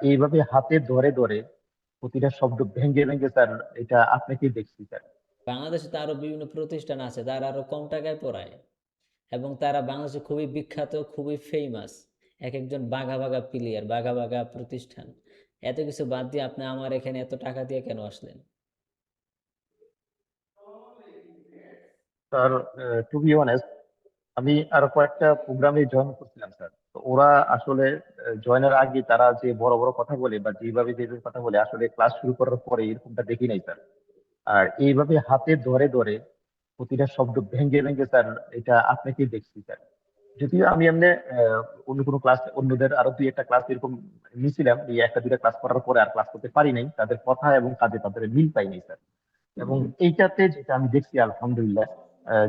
এইভাবে হাতে ধরে ধরে প্রতিটা শব্দ ভেঙে ভেঙে স্যার, এটা আপনাকেই দেখছি স্যার। বাংলাদেশে তো আরো বিভিন্ন প্রতিষ্ঠান আছে তারা আরো কম টাকায় পড়ায়, এবং তারা বাংলাদেশে খুবই বিখ্যাত, খুবই ফেমাস। এক একজন বাঘা বাঘা প্লেয়ার, বাঘা বাঘা প্রতিষ্ঠান। এত কিছু বাদ দিয়ে আপনি আমার এখানে এত টাকা দিয়ে কেন আসলেন? স্যার, টু বি অনেস্ট, আমি আরো কয়েকটা প্রোগ্রামে জয়েন করছিলাম স্যার। তো ওরা আসলে জয়েনের আগে তারা যে বড় বড় কথা বলে বা যেভাবে যেভাবে কথা বলে, আসলে ক্লাস শুরু করার পরে এরকমটা দেখি নাই স্যার। আর এইভাবে হাতে ধরে ধরে প্রতিটা শব্দ ভেঙে ভেঙে স্যার, এটা আপনাকেই দেখছি স্যার। যদিও আমি এমনি অন্য কোনো ক্লাস, অন্যদের আরো দুই একটা ক্লাস এরকম নিয়েছিলাম, এই একটা দুইটা ক্লাস করার পরে আর ক্লাস করতে পারি নাই, তাদের কথা এবং কাজে তাদের মিল পাই নাই স্যার। এবং এইটাতে যেটা আমি দেখছি আলহামদুলিল্লাহ,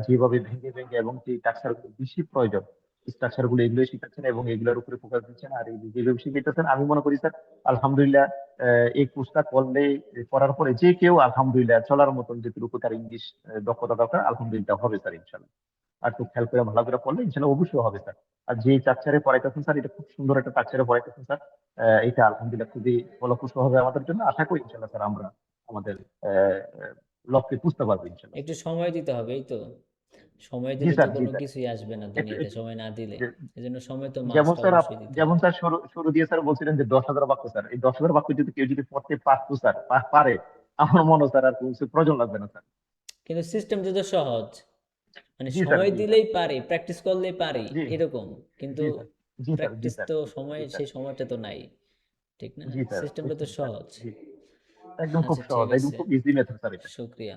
যেভাবে ভেঙে ভেঙে এবং যে স্ট্রাকচার গুলো বেশি প্রয়োজন, স্ট্রাকচার গুলো এগুলো শিখাচ্ছেন এবং এগুলোর উপরে ফোকাস দিচ্ছেন, আর এই যেভাবে শিখাইতেছেন আমি মনে করি স্যার আলহামদুলিল্লাহ, এই কোর্সটা করলে, করার পরে যে কেউ আলহামদুলিল্লাহ চলার মতন যেটুকু তার ইংলিশ দক্ষতা দরকার আলহামদুলিল্লাহ হবে স্যার ইনশাল্লাহ। আর একটু খেয়াল করে ভালো করে পড়লে ইনশাল্লাহ অবশ্যই হবে স্যার। আর যে স্ট্রাকচারে পড়াইতেছেন স্যার, এটা খুব সুন্দর একটা স্ট্রাকচারে পড়াইতেছেন স্যার। এটা আলহামদুলিল্লাহ খুবই ফলপ্রসূ হবে আমাদের জন্য। আশা করি ইনশাল্লাহ স্যার আমরা আমাদের আহ, লক্ষ্যে পুষতে পারবো ইনশাল্লাহ একটু স্যার। সময় দিতে হবে, এই তো। সময় জি দিলে তো স্যার, জি কোনো স্যার। কিছুই আসবে না একটু দুনিয়াতে, একটু সময় না দিলে। যে- এজন্য সময় তো যেমন মাস্ট স্যার অবশ্যই দিতে যেমন হবে। স্যার শুরু শুরু দিয়ে স্যার বলছিলেন যে 10,000 বাক্য স্যার, এই 10,000 বাক্য যদি কেউ যদি পড়তে পারতো স্যার, পারে, আমার মনে হয় স্যার আর কোনো কিছু প্রয়োজন লাগবে না স্যার। কিন্তু সিস্টেমটা তো সহজ, মানে জি স্যার, সময় জি স্যার, দিলেই পারি, প্র্যাকটিস করলেই পারি, জি এরকম। কিন্তু জি স্যার, জি স্যার, জি প্র্যাকটিস স্যার, তো জি স্যার, সময়, জি স্যার, সেই সময়টা তো নাই, ঠিক না? জি স্যার, সিস্টেমটা তো জি স্যার, সহজ। জি। একদম খুব আচ্ছা, ঠিক সহজ, একদম আছে, খুব ইজি মেথড স্যার এটা। শুক্রিয়া।